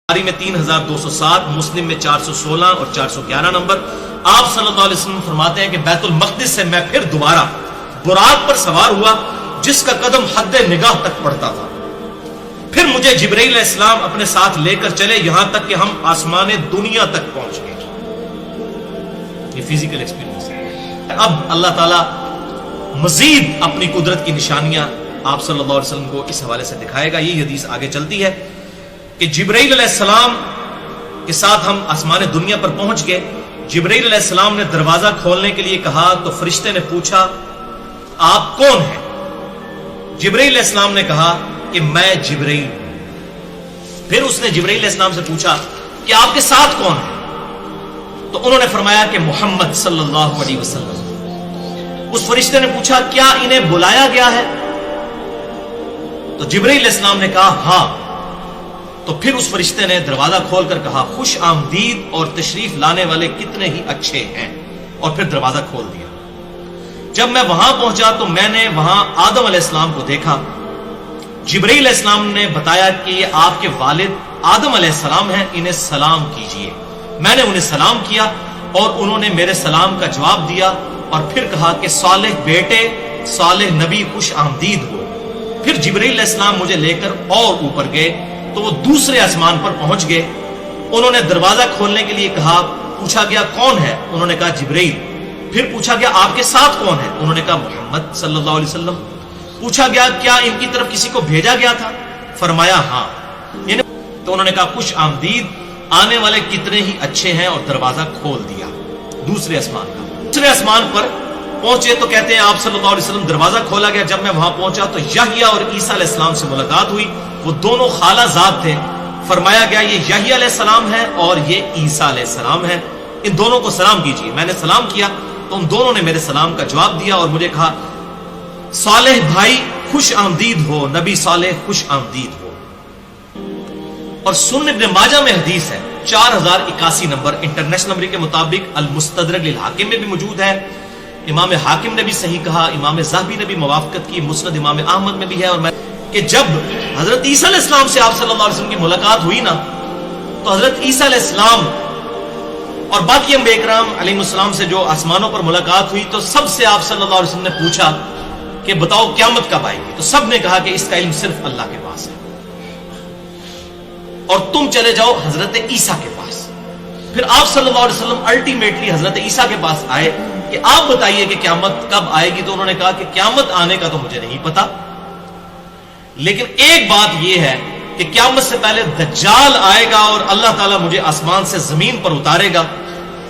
بخاری میں 3207، مسلم میں 416 اور 411 نمبر. آپ صلی اللہ علیہ وسلم فرماتے ہیں کہ بیت المقدس سے میں پھر دوبارہ براق پر سوار ہوا جس کا قدم حد نگاہ تک پڑتا تھا. پھر مجھے جبرائیل علیہ السلام اپنے ساتھ لے کر چلے یہاں تک کہ ہم آسمان دنیا تک پہنچ گئے. یہ فزیکل ایکسپیرینس ہے. اب اللہ تعالیٰ مزید اپنی قدرت کی نشانیاں آپ صلی اللہ علیہ وسلم کو اس حوالے سے دکھائے گا. یہ حدیث آگے چلتی ہے کہ جبرائیل علیہ السلام کے ساتھ ہم آسمان دنیا پر پہنچ گئے. جبرائیل علیہ السلام نے دروازہ کھولنے کے لیے کہا تو فرشتے نے پوچھا آپ کون ہیں؟ جبرائیل علیہ السلام نے کہا کہ میں جبرائیل ہوں. پھر اس نے جبرائیل علیہ السلام سے پوچھا کہ آپ کے ساتھ کون ہے؟ تو انہوں نے فرمایا کہ محمد صلی اللہ علیہ وسلم. اس فرشتے نے پوچھا کیا انہیں بلایا گیا ہے؟ تو جبرائیل علیہ السلام نے کہا ہاں. تو پھر اس فرشتے نے دروازہ کھول کر کہا خوش آمدید اور تشریف لانے والے کتنے ہی اچھے ہیں، اور پھر دروازہ کھول دیا. جب میں وہاں پہنچا تو میں نے وہاں آدم علیہ السلام کو دیکھا. جبرائیل علیہ السلام نے بتایا کہ یہ آپ کے والد آدم علیہ السلام ہیں، انہیں سلام کیجئے. میں نے انہیں سلام کیا اور انہوں نے میرے سلام کا جواب دیا اور پھر کہا کہ صالح بیٹے، صالح نبی، خوش آمدید ہو. پھر جبرائیل علیہ السلام مجھے لے کر اور اوپر گئے تو وہ دوسرے آسمان پر پہنچ گئے. انہوں نے دروازہ کھولنے کے لیے کہا. پوچھا گیا کون ہے؟ انہوں نے کہا جبرائیل. پھر پوچھا گیا آپ کے ساتھ کون ہے؟ انہوں نے کہا محمد صلی اللہ علیہ وسلم. پوچھا گیا کیا ان کی طرف کسی کو بھیجا گیا تھا؟ فرمایا ہاں. تو انہوں نے کہا خوش آمدید، آنے والے کتنے ہی اچھے ہیں، اور دروازہ کھول دیا دوسرے آسمان کا. دوسرے آسمان پر پہنچے تو کہتے ہیں آپ صلی اللہ علیہ وسلم دروازہ کھولا گیا. جب میں وہاں پہنچا تو یحییٰ اور عیسیٰ علیہ السلام سے ملاقات ہوئی. وہ دونوں خالہ زاد تھے. فرمایا گیا یہ یحییٰ علیہ السلام ہے اور یہ عیسیٰ علیہ السلام ہے، ان دونوں کو سلام کیجیے. میں نے سلام کیا تو ان دونوں نے میرے سلام کا جواب دیا اور مجھے کہا صالح بھائی خوش آمدید ہو، نبی صالح خوش آمدید ہو. اور سنن ابن ماجہ میں حدیث ہے 4081 نمبر انٹرنیشنل نمبر کے مطابق، المستدرک للحاکم میں بھی موجود ہے. امام حاکم نے بھی صحیح کہا، امام ذہبی نے بھی موافقت کی، مسند امام احمد میں بھی ہے. اور میں کہ جب حضرت عیسیٰ علیہ السلام سے آپ صلی اللہ علیہ وسلم کی ملاقات ہوئی نا، تو حضرت عیسیٰ علیہ السلام اور باقی انبیاء کرام علیہ السلام سے جو آسمانوں پر ملاقات ہوئی تو سب سے آپ صلی اللہ علیہ وسلم نے پوچھا کہ بتاؤ قیامت کب آئے گی؟ تو سب نے کہا کہ اس کا علم صرف اللہ کے پاس ہے، اور تم چلے جاؤ حضرت عیسیٰ کے پاس. پھر آپ صلی اللہ علیہ وسلم الٹیمیٹلی حضرت عیسیٰ کے پاس آئے کہ آپ بتائیے کہ قیامت کب آئے گی. تو انہوں نے کہا کہ قیامت آنے کا تو مجھے نہیں پتا، لیکن ایک بات یہ ہے کہ قیامت سے پہلے دجال آئے گا اور اللہ تعالیٰ مجھے آسمان سے زمین پر اتارے گا،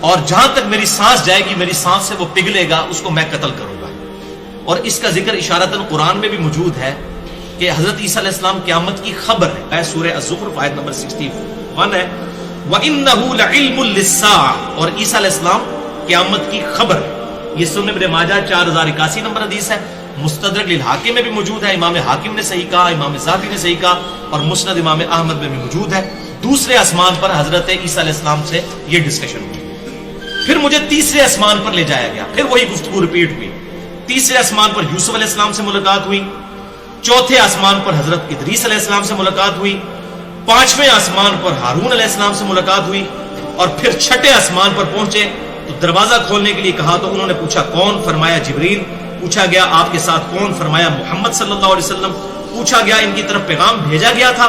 اور جہاں تک میری سانس جائے گی میری سانس سے وہ پگھلے گا، اس کو میں قتل کروں گا. اور اس کا ذکر اشارتاً قرآن میں بھی موجود ہے کہ حضرت عیسیٰ علیہ السلام قیامت کی خبر ہے. سورہ الزخرف آیت نمبر 61 ہے وَإِنَّهُ لَعِلْمٌ لِلسَّاعَةِ، اور عیسیٰ علیہ السلام قیامت کی خبر ہے. یہ سنن ابن ماجہ 4081 نمبر حدیث ہے. مستدرک للحاکم میں بھی موجود ہے، امام حاکم نے صحیح کہا، امام ذہبی نے صحیح کہا، اور مسند امام احمد میں بھی موجود ہے. دوسرے آسمان پر حضرت عیسیٰ علیہ السلام سے یہ ڈسکشن ہوئی. پھر مجھے تیسرے آسمان پر لے جایا گیا. پھر وہی گفتگو ریپیٹ ہوئی. تیسرے آسمان پر یوسف علیہ السلام سے ملاقات ہوئی. چوتھے آسمان پر حضرت ادریس علیہ السلام سے ملاقات ہوئی. پانچویں آسمان پر ہارون علیہ السلام سے ملاقات ہوئی. اور پھر چھٹے آسمان پر پہنچے تو دروازہ کھولنے کے لیے کہا تو انہوں نے پوچھا کون؟ فرمایا جبرائیل. پوچھا گیا آپ کے ساتھ کون؟ فرمایا محمد صلی اللہ علیہ وسلم. پوچھا گیا ان کی طرف پیغام بھیجا گیا تھا؟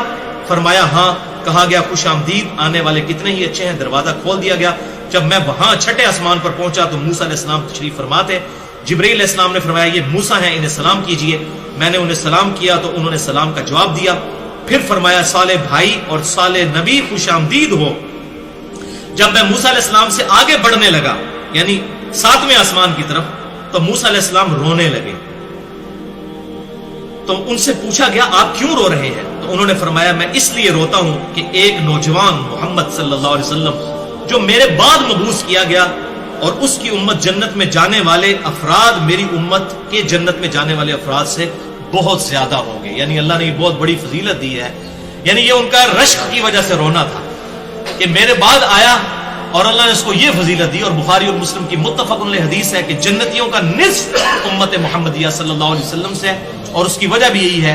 فرمایا ہاں. کہا گیا خوش آمدید، آنے والے کتنے ہی اچھے ہیں. دروازہ کھول دیا گیا. جب میں وہاں چھٹے آسمان پر پہنچا تو موسیٰ علیہ السلام تشریف فرما تھے. جبرائیل علیہ السلام نے فرمایا یہ موسیٰ ہیں، انہیں سلام کیجئے. میں نے انہیں سلام کیا تو انہوں نے سلام کا جواب دیا. پھر فرمایا صالح بھائی اور صالح نبی خوش آمدید ہو. جب میں موسیٰ علیہ السلام سے آگے بڑھنے لگا یعنی 7ویں آسمان کی طرف تو موسیٰ علیہ السلام رونے لگے. تو ان سے پوچھا گیا آپ کیوں رو رہے ہیں؟ تو انہوں نے فرمایا میں اس لیے روتا ہوں کہ ایک نوجوان محمد صلی اللہ علیہ وسلم جو میرے بعد مبعوث کیا گیا اور اس کی امت جنت میں جانے والے افراد میری امت کے جنت میں جانے والے افراد سے بہت زیادہ ہوں گے. یعنی اللہ نے یہ بہت بڑی فضیلت دی ہے. یعنی یہ ان کا رشک کی وجہ سے رونا تھا کہ میرے بعد آیا اور اللہ نے اس کو یہ فضیلت دی. اور بخاری اور مسلم کی متفق علیہ حدیث ہے کہ جنتیوں کا نصف امت محمدیہ صلی اللہ علیہ وسلم سے، اور اس کی وجہ بھی یہی ہے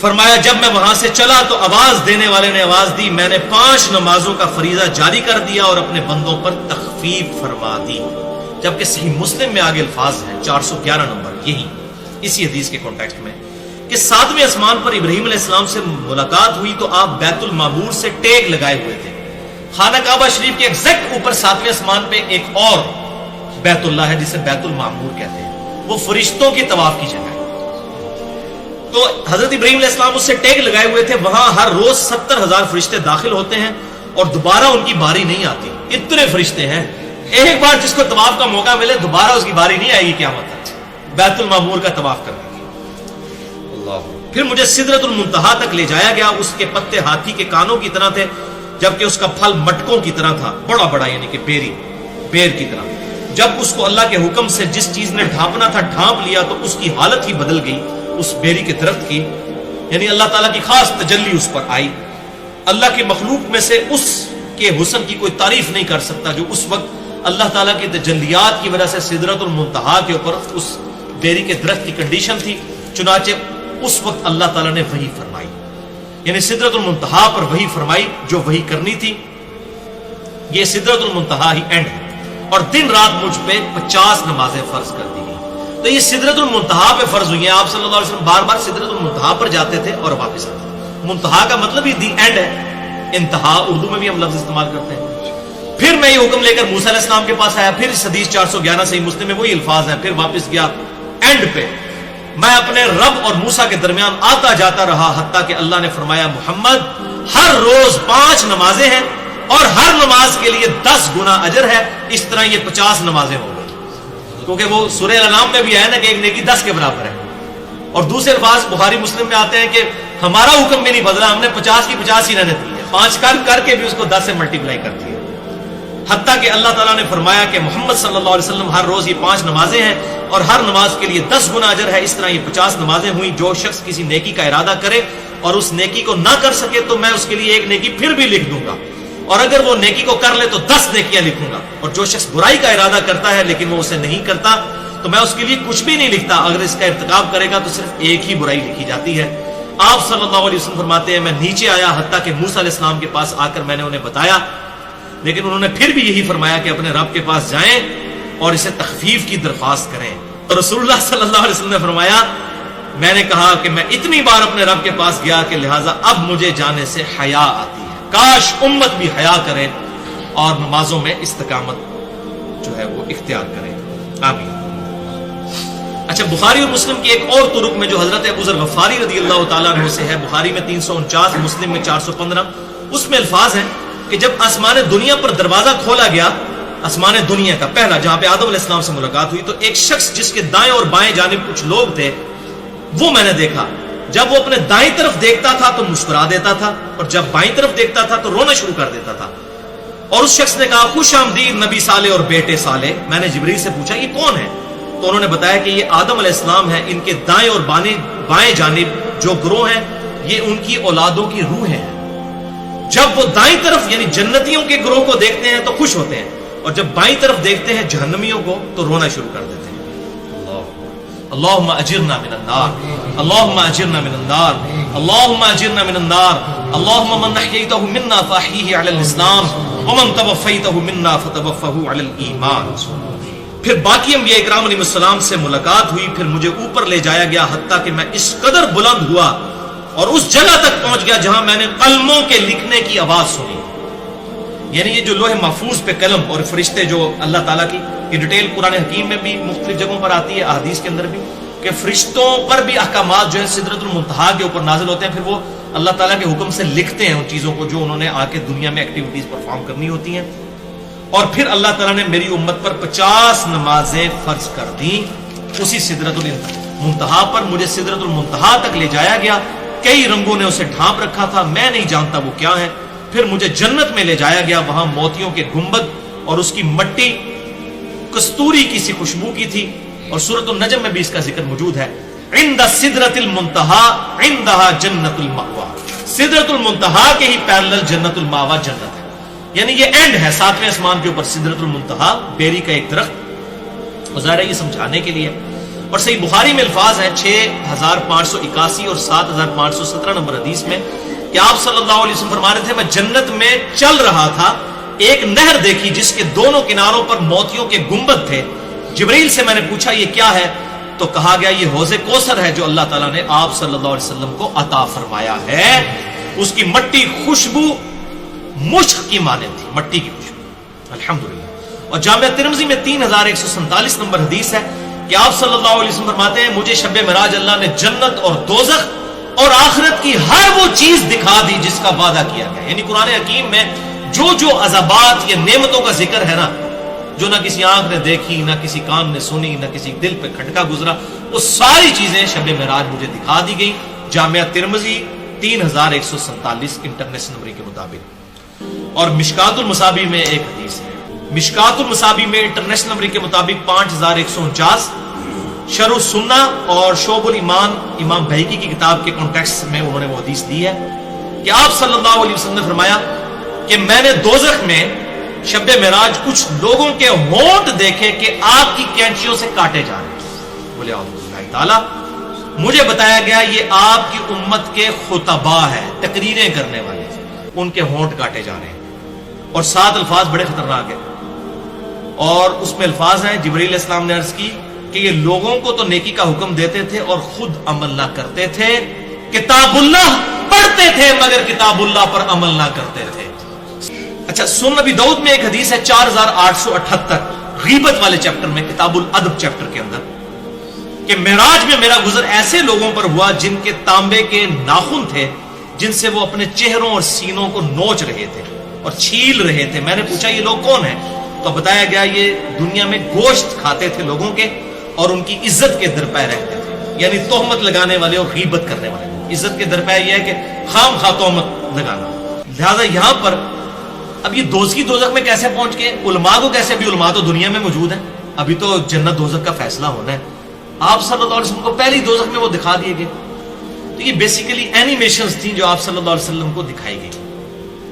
فرمایا جب میں وہاں سے چلا تو آواز دینے والے نے آواز دی، میں نے 5 نمازوں کا فریضہ جاری کر دیا اور اپنے بندوں پر تخفیف فرما دی. جبکہ صحیح مسلم میں آگے الفاظ ہیں 411 نمبر، یہی اسی حدیث کے کانٹیکسٹ میں، کہ 7ویں آسمان پر ابراہیم علیہ السلام سے ملاقات ہوئی تو آپ بیت المعمور سے ٹیک لگائے ہوئے تھے. خانہ کعبہ شریف کے ایگزیکٹ اوپر 7ویں آسمان پہ ایک اور بیت اللہ ہے جسے بیت المعمور کہتے ہیں، وہ فرشتوں کی طواف کی جگہ ہے. تو حضرت ابراہیم علیہ السلام اس سے ٹیک لگائے ہوئے تھے. وہاں ہر روز 70,000 فرشتے داخل ہوتے ہیں اور دوبارہ ان کی باری نہیں آتی. اتنے فرشتے ہیں، ایک بار جس کو طواف کا موقع ملے دوبارہ اس کی باری نہیں آئے گی قیامت تک بیت المعمور کا طواف کرنے کی. اللہ. پھر مجھے سدرۃ المنتہا تک لے جایا گیا. اس کے پتے ہاتھی کے کانوں کی طرح تھے جبکہ اس کا پھل مٹکوں کی طرح تھا، بڑا بڑا، یعنی کہ بیر کی طرح. جب اس کو اللہ کے حکم سے جس چیز نے ڈھانپنا تھا ڈھانپ لیا تو اس کی حالت ہی بدل گئی اس بیری کے درخت کی، یعنی اللہ تعالیٰ کی خاص تجلی اس پر آئی. اللہ کی مخلوق میں سے اس کے حسن کی کوئی تعریف نہیں کر سکتا جو اس وقت اللہ تعالیٰ کی تجلیات کی وجہ سے سدرۃ المنتہا کے اوپر اس بیری کے درخت کی کنڈیشن تھی. چنانچہ اس وقت اللہ تعالیٰ نے وحی فرمائی، یعنی سدرۃ المنتہا پر وحی فرمائی جو وحی کرنی تھی. یہ سدرۃ المنتہا ہی اینڈ ہے. اور دن رات مجھ پہ 50 نمازیں فرض کر دی گئی. تو یہ سدرۃ المنتہا پہ فرض ہوئی ہیں. آپ صلی اللہ علیہ وسلم بار بار سدرۃ المنتہا پر جاتے تھے اور واپس آتے تھے. منتہا کا مطلب ہی دی اینڈ ہے، انتہا اردو میں بھی ہم لفظ استعمال کرتے ہیں. پھر میں یہ حکم لے کر موسیٰ علیہ السلام کے پاس آیا. پھر اس حدیث 411 صحیح مسلم میں وہی الفاظ ہیں. پھر واپس گیا اینڈ پہ. میں اپنے رب اور موسیٰ کے درمیان آتا جاتا رہا حتیٰ کہ اللہ نے فرمایا محمد ہر روز 5 نمازیں ہیں اور ہر نماز کے لیے 10 گنا اجر ہے. اس طرح یہ 50 نمازیں ہو گئی، کیونکہ وہ سورہ الانعام میں بھی ہے نا کہ ایک نیکی 10 کے برابر ہے. اور دوسرے الفاظ بخاری مسلم میں آتے ہیں کہ ہمارا حکم بھی نہیں بدلا، ہم نے 50 کی 50 ہی رہنے دی ہے، 5 کر کے بھی اس کو 10 سے ملٹیپلائی کر دیا. حتیٰ کہ اللہ تعالیٰ نے فرمایا کہ محمد صلی اللہ علیہ وسلم ہر روز یہ 5 نمازیں ہیں اور ہر نماز کے لیے 10 گنا اجر ہے. اس طرح یہ 50 نمازیں ہوئیں. جو شخص کسی نیکی کا ارادہ کرے اور اس نیکی کو نہ کر سکے تو میں اس کے لیے ایک نیکی پھر بھی لکھ دوں گا، اور اگر وہ نیکی کو کر لے تو 10 نیکیاں لکھوں گا. اور جو شخص برائی کا ارادہ کرتا ہے لیکن وہ اسے نہیں کرتا تو میں اس کے لیے کچھ بھی نہیں لکھتا. اگر اس کا ارتکاب کرے گا تو صرف ایک ہی برائی لکھی جاتی ہے. آپ صلی اللہ علیہ وسلم فرماتے ہیں میں نیچے آیا حتیٰ کہ موسیٰ علیہ السلام کے پاس آ کر میں نے انہیں بتایا، لیکن انہوں نے پھر بھی یہی فرمایا کہ اپنے رب کے پاس جائیں اور اسے تخفیف کی درخواست کریں. تو رسول اللہ صلی اللہ علیہ وسلم نے فرمایا میں نے کہا کہ میں اتنی بار اپنے رب کے پاس گیا کہ لہٰذا اب مجھے جانے سے حیا آتی ہے. کاش امت بھی حیا کرے اور نمازوں میں استقامت جو ہے وہ اختیار کرے. آمین. اچھا، بخاری اور مسلم کی ایک اور طرق میں جو حضرت ابو ذر غفاری رضی اللہ تعالیٰ عنہ سے ہے، بخاری میں 349، مسلم میں 415، اس میں الفاظ ہیں کہ جب آسمان دنیا پر دروازہ کھولا گیا، آسمان دنیا کا پہلا جہاں پہ آدم علیہ السلام سے ملاقات ہوئی، تو ایک شخص جس کے دائیں اور بائیں جانب کچھ لوگ تھے وہ میں نے دیکھا. جب وہ اپنے دائیں طرف دیکھتا تھا تو مسکرا دیتا تھا اور جب بائیں طرف دیکھتا تھا تو رونا شروع کر دیتا تھا. اور اس شخص نے کہا خوش آمدید نبی صالح اور بیٹے صالح. میں نے جبریل سے پوچھا یہ کون ہے؟ تو انہوں نے بتایا کہ یہ آدم علیہ السلام ہے. ان کے دائیں اور بائیں جانب جو گروہ ہیں یہ ان کی اولادوں کی روحیں ہیں. جب وہ دائیں طرف یعنی جنتیوں کے گروہ کو دیکھتے ہیں تو خوش ہوتے ہیں اور جب بائیں طرف دیکھتے ہیں جہنمیوں کو تو رونا شروع کر دیتے ہیں. اللہم اجرنا من النار، اللہم اجرنا من النار، اللہم اجرنا من النار، اللہم من احییتہ منا فاحیہ علی الاسلام ومن توفیتہ منا فتوفہ علی الایمان. پھر باقی انبیاء اکرام علیہ السلام سے ملاقات ہوئی. پھر مجھے اوپر لے جایا گیا حتیٰ کہ میں اس قدر بلند ہوا اور اس جگہ تک پہنچ گیا جہاں میں نے قلموں کے لکھنے کی آواز سنی. یعنی یہ جو لوح محفوظ پہ قلم اور فرشتے جو اللہ تعالیٰ کی یہ ڈیٹیل قرآن حکیم میں بھی مختلف جگہوں پر آتی ہے، احادیث کے اندر بھی، کہ فرشتوں پر بھی احکامات جو ہے سدرۃ المنتہا کے اوپر نازل ہوتے ہیں. پھر وہ اللہ تعالیٰ کے حکم سے لکھتے ہیں ان چیزوں کو جو انہوں نے آ کے دنیا میں ایکٹیویٹیز پرفارم کرنی ہوتی ہیں. اور پھر اللہ تعالیٰ نے میری امت پر 50 نمازیں فرض کر دیں اسی سدرۃ المنتہا پر. مجھے سدرۃ المنتہا تک لے جایا گیا. کئی رنگوں نے اسے ڈھانپ رکھا تھا، میں نہیں جانتا وہ کیا ہے. پھر مجھے جنت میں لے جایا گیا. وہاں موتیوں کے گنبد اور اس کی مٹی کستوری کی سی خوشبو کی تھی. اور سورۃ النجم میں بھی اس کا ذکر موجود ہے. عند سدرۃ المنتہا عندها جنت المأوا. سدرۃ المنتہا کے ہی پیرلل جنت المأوا جنت ہے. یعنی یہ اینڈ ہے 7ویں آسمان کے اوپر سدرۃ المنتہا، بیری کا ایک درخت. ظاہر ہے یہ سمجھانے کے لیے اور صحیح بخاری میں الفاظ ہیں 6581 اور 7517 نمبر حدیث میں کہ آپ صلی اللہ علیہ وسلم فرما رہے تھے میں جنت میں چل رہا تھا، ایک نہر دیکھی جس کے دونوں کناروں پر موتیوں کے گنبد تھے۔ جبریل سے میں نے پوچھا یہ کیا ہے؟ تو کہا گیا یہ حوض کوثر ہے جو اللہ تعالیٰ نے آپ صلی اللہ علیہ وسلم کو عطا فرمایا ہے۔ اس کی مٹی خوشبو مشک کی مانند تھی، مٹی کی خوشبو، الحمدللہ۔ اور جامعہ ترمذی میں 3147 نمبر حدیث ہے کہ آپ صلی اللہ علیہ وسلم فرماتے ہیں مجھے شب معراج اللہ نے جنت اور دوزخ اور آخرت کی ہر وہ چیز دکھا دی جس کا وعدہ کیا گیا۔ یعنی قرآن حکیم میں جو جو عذابات یا نعمتوں کا ذکر ہے نا، جو نہ کسی آنکھ نے دیکھی، نہ کسی کان نے سنی، نہ کسی دل پہ کھٹکا گزرا، وہ ساری چیزیں شب معراج مجھے دکھا دی گئی۔ جامعہ ترمذی 3147 انٹرنیشنل نمبر کے مطابق۔ اور مشکات المصابیح میں ایک حدیث ہے، مشکات المصابیح میں انٹرنیشنل نمبر کے مطابق 5149، شرح السنہ اور شعب الایمان امام بہقی کی کتاب کے کانٹیکسٹ میں انہوں نے وہ حدیث دی ہے کہ آپ صلی اللہ علیہ وسلم نے فرمایا کہ میں نے دوزخ میں شب معراج کچھ لوگوں کے ہونٹ دیکھے کہ آگ کی کینچیوں سے کاٹے جا رہے ہیں۔ بولے اعوذ باللہ تعالی، مجھے بتایا گیا یہ آپ کی امت کے خطباء ہیں، تقریریں کرنے والے، ان کے ہونٹ کاٹے جا رہے ہیں۔ اور 7 الفاظ بڑے خطرناک ہیں، اور اس میں الفاظ ہیں جبریل علیہ السلام نے عرض کی کہ یہ لوگوں کو تو نیکی کا حکم دیتے تھے اور خود عمل نہ کرتے تھے، کتاب اللہ پڑھتے تھے مگر کتاب اللہ پر عمل نہ کرتے تھے۔ اچھا، سنن نبی داؤد میں ایک حدیث ہے 4878 غیبت والے چیپٹر میں، کتاب الادب چیپٹر کے اندر، کہ معراج میں میرا گزر ایسے لوگوں پر ہوا جن کے تانبے کے ناخن تھے جن سے وہ اپنے چہروں اور سینوں کو نوچ رہے تھے اور چھیل رہے تھے۔ میں نے پوچھا یہ لوگ کون ہیں؟ تو بتایا گیا یہ دنیا میں گوشت کھاتے تھے لوگوں کے اور ان کی عزت کے درپے رہتے تھے، یعنی تہمت لگانے والے اور غیبت کرنے والے۔ عزت کے درپے یہ ہے کہ خام خواہ تہمت لگانا۔ لہذا یہاں پر اب یہ دوزخی دوزخ میں کیسے پہنچ گئے؟ علماء کو کیسے؟ ابھی علماء تو دنیا میں موجود ہیں، ابھی تو جنت دوزخ کا فیصلہ ہونا ہے۔ آپ صلی اللہ علیہ وسلم کو پہلی دوزخ میں وہ دکھا دیے گئے۔ تو یہ بیسیکلی اینیمیشنز تھیں جو آپ صلی اللہ علیہ وسلم کو دکھائی گئی۔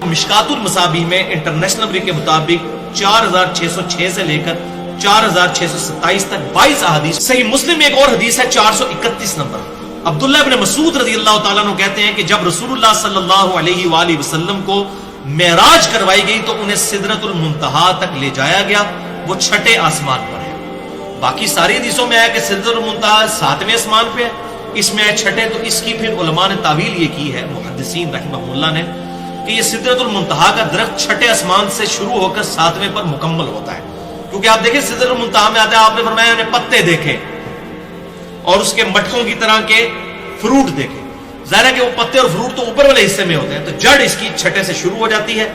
مشکات المصابیح میں انٹرنیشنل نمبر کے مطابق 4606 سے لے کر 4627 تک 22 احادیث۔ صحیح مسلم میں ایک اور حدیث ہے 431 نمبر۔ عبداللہ ابن مسعود رضی اللہ تعالیٰ عنہ کہتے ہیں کہ جب رسول اللہ صلی اللہ علیہ وآلہ وسلم کو معراج کروائی گئی تو انہیں سدرۃ المنتہا تک لے جایا گیا، وہ 6 آسمان پر ہے۔ باقی ساری حدیثوں میں آیا کہ سدرۃ المنتہا 7ویں آسمان پہ ہے، اس میں ہے 6، تو اس کی پھر علماء نے تعویل یہ کی ہے، محدثین رحمہ اللہ نے، کہ یہ سدرۃ المنتہا کا درخت 6 آسمان سے شروع ہو کر 7ویں پر مکمل ہوتا ہے۔ کیونکہ آپ دیکھیں سدرۃ المنتہا میں آتا ہے، آپ نے فرمایا انہیں پتے دیکھے اور اس کے مٹکوں کی طرح کے فروٹ دیکھے۔ ظاہر ہے کہ وہ پتے اور فروٹ تو اوپر والے حصے میں ہوتے ہیں، تو جڑ اس کی 6 سے شروع ہو جاتی ہے۔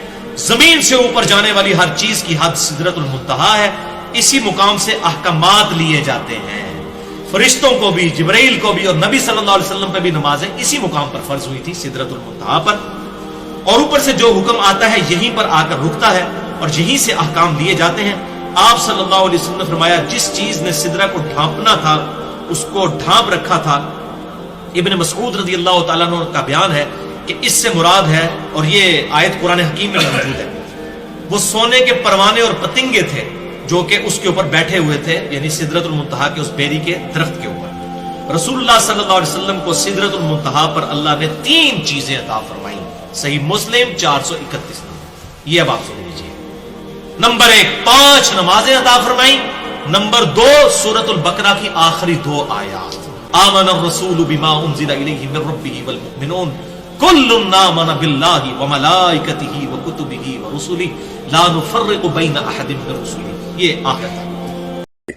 زمین سے اوپر جانے والی ہر چیز کی حد سدرۃ المنتہا ہے، اسی مقام سے احکامات لیے جاتے ہیں۔ فرشتوں کو بھی، جبرائیل کو بھی اور نبی صلی اللہ علیہ وسلم پہ بھی نمازیں اسی مقام پر فرض ہوئی تھی، سدرۃ المنتہا پر۔ اور اوپر سے جو حکم آتا ہے یہیں پر آ کر رکتا ہے اور یہیں سے احکام لیے جاتے ہیں۔ آپ صلی اللہ علیہ وسلم نے فرمایا جس چیز نے سدرہ کو ڈھانپنا تھا اس کو ڈھانپ رکھا تھا۔ ابن مسعود رضی اللہ تعالیٰ عنہ کا بیان ہے کہ اس سے مراد ہے، اور یہ آیت قرآن حکیم میں موجود ہے، وہ سونے کے پروانے اور پتنگے تھے جو کہ اس کے اوپر بیٹھے ہوئے تھے، یعنی سدرۃ المنتہا کے اس بیری کے درخت کے اوپر۔ رسول اللہ صلی اللہ علیہ وسلم کو سدرۃ المنتہا پر اللہ نے 3 چیزیں عطا فرمائیں۔ صحیح مسلم 431 نمبر، یہ اب آپ سن لیجیے۔ نمبر 1 5 نمازیں عطا فرمائیں۔ نمبر 2 سورۃ البقرہ کی آخری 2 آیات، آمن الرسول بما انزل الیہ من ربہ والمؤمنون کل آمن باللہ وملائکتہ وکتبہ ورسلہ لا نفرق بین احد من رسلہ، یہ آخر تھا۔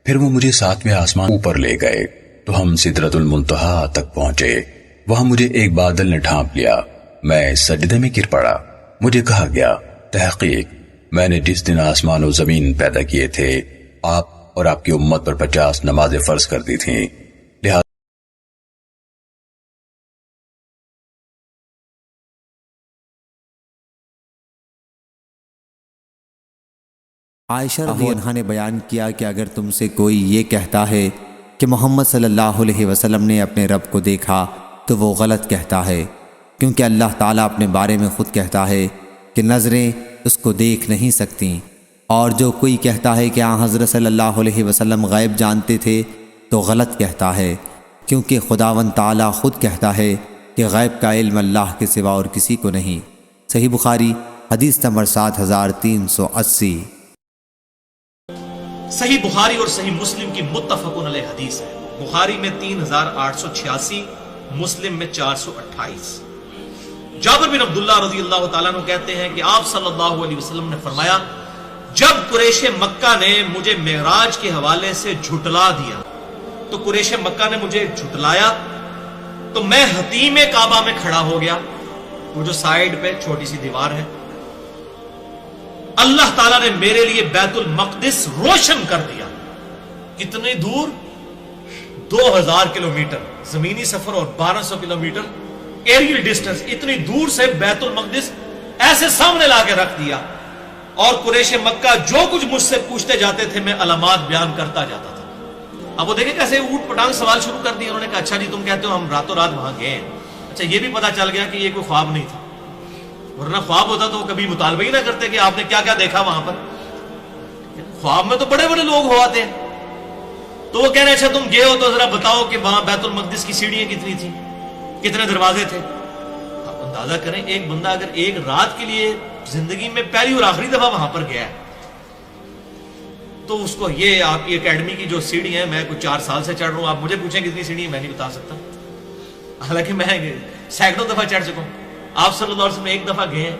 پھر وہ مجھے 7ویں آسمان اوپر لے گئے تو ہم سدرۃ المنتہا تک پہنچے، وہاں مجھے ایک بادل نے ڈھانپ لیا، میں سجدے میں گر پڑا۔ مجھے کہا گیا تحقیق میں نے جس دن آسمان و زمین پیدا کیے تھے آپ اور آپ کی امت پر 50 نمازیں فرض کر دی تھیں، لہذا عائشہ رضی اللہ عنہا نے بیان کیا کہ اگر تم سے کوئی یہ کہتا ہے کہ محمد صلی اللہ علیہ وسلم نے اپنے رب کو دیکھا تو وہ غلط کہتا ہے، کیونکہ اللہ تعالیٰ اپنے بارے میں خود کہتا ہے کہ نظریں اس کو دیکھ نہیں سکتیں۔ اور جو کوئی کہتا ہے کہ حضرت صلی اللہ علیہ وسلم غیب جانتے تھے تو غلط کہتا ہے، کیونکہ خداوند تعالیٰ خود کہتا ہے کہ غیب کا علم اللہ کے سوا اور کسی کو نہیں۔ صحیح بخاری حدیث نمبر 7380۔ صحیح بخاری اور صحیح مسلم کی متفقن علیہ حدیث ہے۔ بخاری میں 3886، مسلم میں 428۔ جابر بن عبداللہ رضی اللہ تعالیٰ عنہ کہتے ہیں کہ آپ صلی اللہ علیہ وسلم نے فرمایا، جب قریش مکہ نے مجھے معراج کے حوالے سے جھٹلا دیا، تو قریش مکہ نے مجھے جھٹلایا تو میں حتیم کعبہ میں کھڑا ہو گیا، وہ جو سائیڈ پہ چھوٹی سی دیوار ہے۔ اللہ تعالیٰ نے میرے لیے بیت المقدس روشن کر دیا۔ کتنی دور؟ 2000 کلومیٹر زمینی سفر اور 1200 کلومیٹر ایریل ڈسٹنس، اتنی دور سے بیت المقدس ایسے سامنے لا کے رکھ دیا، اور قریش مکہ جو کچھ مجھ سے پوچھتے جاتے تھے میں علامات بیان کرتا جاتا تھا۔ اب وہ دیکھیں کیسے اوٹ پٹانگ سوال شروع کر دیا۔ انہوں نے کہا اچھا جی تم کہتے ہو ہم راتوں رات وہاں گئے ہیں، اچھا یہ بھی پتا چل گیا کہ یہ کوئی خواب نہیں تھا، ورنہ خواب ہوتا تو وہ کبھی مطالبہ ہی نہ کرتے کہ آپ نے کیا کیا دیکھا وہاں پر۔ خواب میں تو بڑے بڑے لوگ ہو آتے ہیں، تو وہ کہہ رہے اچھا تم گئے ہو تو ذرا بتاؤ کہ وہاں بیت المقدس کی سیڑھیاں کتنی تھیں، کتنے دروازے تھے۔ آپ اندازہ کریں ایک بندہ اگر ایک رات کے لیے زندگی میں پہلی اور آخری دفعہ وہاں پر گیا ہے تو اس کو یہ آپ کی اکیڈمی کی جو سیڑھی ہیں، میں کچھ 4 سال سے چڑھ رہا ہوں، آپ مجھے پوچھیں کتنی سیڑھی ہیں میں نہیں بتا سکتا، حالانکہ میں سینکڑوں دفعہ چڑھ چکا ہوں۔ آپ صلی اللہ علیہ وسلم ایک دفعہ گئے ہیں۔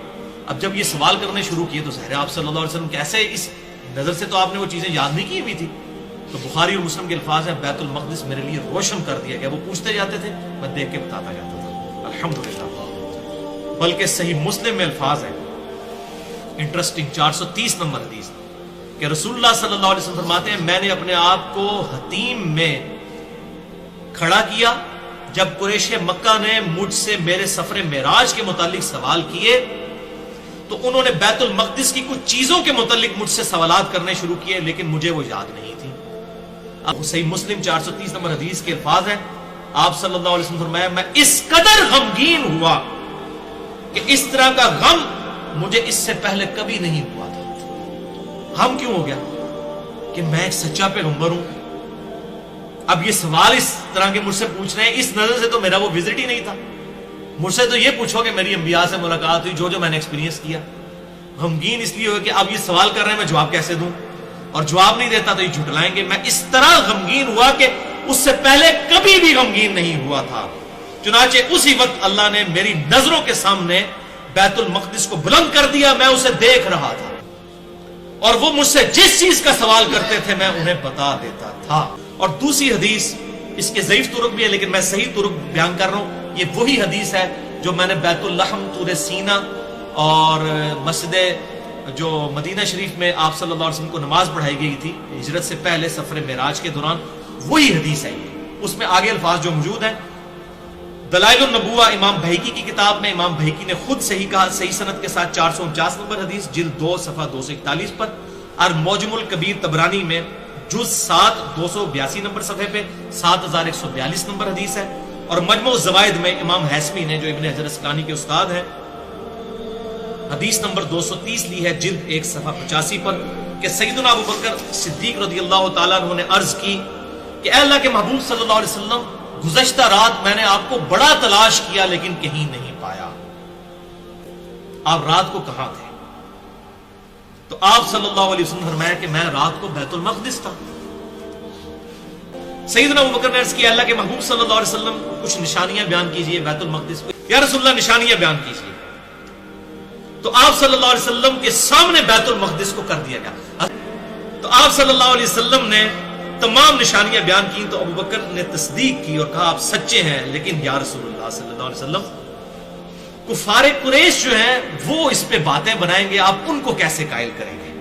اب جب یہ سوال کرنے شروع کیے تو ظاہر ہے آپ صلی اللہ علیہ وسلم کیسے اس نظر سے تو آپ نے وہ چیزیں یاد نہیں کی ہوئی تھی۔ تو بخاری اور مسلم کے الفاظ ہیں بیت المقدس میرے لیے روشن کر دیا گیا، وہ پوچھتے جاتے تھے میں دیکھ کے بتاتا جاتا تھا، الحمدللہ۔ بلکہ صحیح مسلم میں الفاظ ہیں انٹرسٹنگ، 430 نمبر حدیث، کہ رسول اللہ صلی اللہ علیہ وسلم فرماتے ہیں میں نے اپنے آپ کو حتیم میں کھڑا کیا جب قریش مکہ نے مجھ سے میرے سفر معراج کے متعلق سوال کیے تو انہوں نے بیت المقدس کی کچھ چیزوں کے متعلق مجھ سے سوالات کرنے شروع کیے، لیکن مجھے وہ یاد نہیں تھی۔ اب صحیح مسلم 430 نمبر حدیث کے الفاظ ہیں، آپ صلی اللہ علیہ وسلم فرمایا میں اس قدر غمگین ہوا کہ اس طرح کا غم مجھے اس سے پہلے کبھی نہیں ہوا تھا۔ غم کیوں ہو گیا؟ کہ میں ایک سچا پیغمبر ہوں، اب یہ سوال اس طرح کے مجھ سے پوچھ رہے ہیں، اس نظر سے تو میرا وہ وزٹ ہی نہیں تھا، مجھ سے تو یہ پوچھو کہ میری انبیاء سے ملاقات ہوئی، جو میں نے ایکسپیرینس کیا۔ غمگین اس لیے ہو کہ اب یہ سوال کر رہے ہیں میں جواب کیسے دوں، اور جواب نہیں دیتا تو یہ جھٹلائیں گے۔ میں اس طرح غمگین ہوا کہ اس سے پہلے کبھی بھی غمگین نہیں ہوا تھا۔ چنانچہ اسی وقت اللہ نے میری نظروں کے سامنے بیت المقدس کو بلند کر دیا، میں اسے دیکھ رہا تھا، اور وہ مجھ سے جس چیز کا سوال کرتے تھے میں انہیں بتا دیتا تھا۔ اور دوسری حدیث، اس کے ضعیف طرق بھی ہے لیکن میں صحیح طرق بیان کر رہا ہوں، یہ وہی حدیث ہے جو میں نے بیت اللحم، طور سینا اور مسجد جو مدینہ شریف میں آپ صلی اللہ علیہ وسلم کو نماز پڑھائی گئی تھی ہجرت سے پہلے سفر معراج کے دوران، وہی حدیث ہے۔ اس میں آگے الفاظ جو موجود ہیں، دلائل النبوہ امام بہیقی کی کتاب میں امام بہیقی نے خود صحیح کہا، صحیح سند کے ساتھ 449 نمبر حدیث، جلد 2 صفحہ 241 پر، اور معجم الکبیر طبرانی میں جز 7 282 نمبر صفحے پہ 7142 نمبر حدیث ہے، اور مجموع الزوائد میں امام حیثمی نے جو ابن حجر اسقلانی کے استاد ہیں حدیث نمبر 230 لی ہے، جلد 1 صفحہ 85 پر، کہ سیدنا ابو بکر صدیق رضی اللہ تعالیٰ عنہ نے عرض کی کہ اے اللہ کے محبوب صلی اللہ علیہ وسلم، گزشتہ رات میں نے آپ کو بڑا تلاش کیا لیکن کہیں نہیں پایا، آپ رات کو کہاں تھے؟ تو آپ صلی اللہ علیہ وسلم فرمایا کہ میں رات کو بیت المقدس تھا۔ سیدنا ابو بکر نے عرض کیا اللہ کے محبوب صلی اللہ علیہ وسلم کچھ نشانیاں بیان کیجئے بیت المقدس کو۔ یا رسول اللہ نشانیاں بیان کیجئے۔ تو آپ صلی اللہ علیہ وسلم کے سامنے بیت المقدس کو کر دیا گیا۔ تو آپ صلی اللہ علیہ وسلم نے تمام نشانیاں بیان کی تو ابو بکر نے تصدیق کی اور کہا آپ سچے ہیں، لیکن یا رسول اللہ صلی اللہ علیہ وسلم کفار قریش جو ہیں وہ اس پہ باتیں بنائیں گے، آپ ان کو کیسے قائل کریں گے؟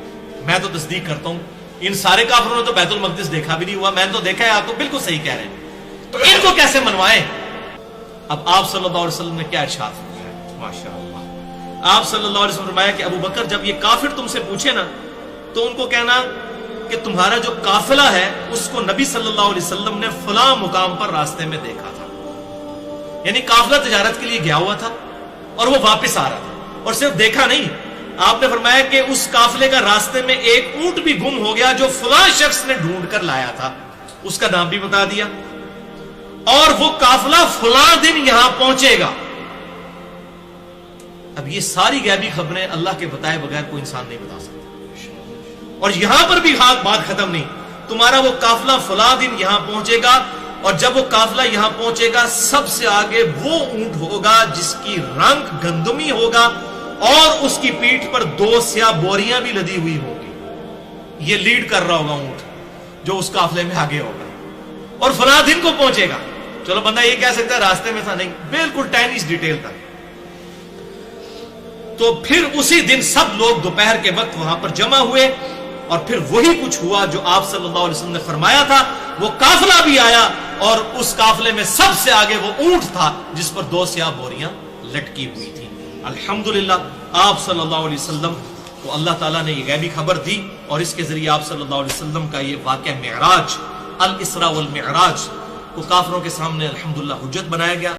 میں تو تصدیق کرتا ہوں ان سارے کافروں نے تو بیت المقدس دیکھا بھی نہیں ہوا، میں نے تو دیکھا ہے، آپ تو بالکل صحیح کہہ رہے ہیں، تو ان کو کیسے منوائیں؟ اب آپ صلی اللہ علیہ وسلم نے کیا ارشاد فرمایا؟ ماشاءاللہ، آپ صلی اللہ علیہ وسلم نے فرمایا کہ ابو بکر جب یہ کافر تم سے پوچھے نا تو ان کو کہنا کہ تمہارا جو قافلہ ہے اس کو نبی صلی اللہ علیہ وسلم نے فلاں مقام پر راستے میں دیکھا تھا، یعنی قافلہ تجارت کے لیے گیا ہوا تھا اور وہ واپس آ رہا تھا، اور صرف دیکھا نہیں، آپ نے فرمایا کہ اس قافلے کا راستے میں ایک اونٹ بھی گم ہو گیا جو فلاں شخص نے ڈھونڈ کر لایا تھا، اس کا نام بھی بتا دیا، اور وہ قافلہ فلاں دن یہاں پہنچے گا۔ اب یہ ساری غیبی خبریں اللہ کے بتائے بغیر کوئی انسان نہیں بتا سکتا۔ اور یہاں پر بھی بات ختم نہیں، تمہارا وہ قافلہ فلاں دن یہاں پہنچے گا، اور جب وہ قافلہ یہاں پہنچے گا سب سے آگے وہ اونٹ ہوگا جس کی رنگ گندمی ہوگا اور اس کی پیٹھ پر 2 سیاہ بوریاں بھی لدی ہوئی ہوگی۔ یہ لیڈ کر رہا ہوگا اونٹ جو اس قافلے میں آگے ہوگا، اور فلاں دن کو پہنچے گا۔ چلو بندہ یہ کہہ سکتا ہے راستے میں تھا، نہیں، بالکل ٹائنیش ڈیٹیل تھا۔ تو پھر اسی دن سب لوگ دوپہر کے وقت وہاں پر جمع ہوئے، اور پھر وہی کچھ ہوا جو آپ صلی اللہ علیہ وسلم نے فرمایا تھا۔ وہ قافلہ بھی آیا، اور اس قافلے میں سب سے آگے وہ اونٹ تھا جس پر 2 سیاہ بوریاں لٹکی ہوئی تھی۔ الحمدللہ آپ صلی اللہ علیہ وسلم کو اللہ تعالیٰ نے یہ غیبی خبر دی، اور اس کے ذریعے آپ صلی اللہ علیہ وسلم کا یہ واقعہ معراج، الاسراء والمعراج کو کافروں کے سامنے الحمدللہ حجت بنایا گیا۔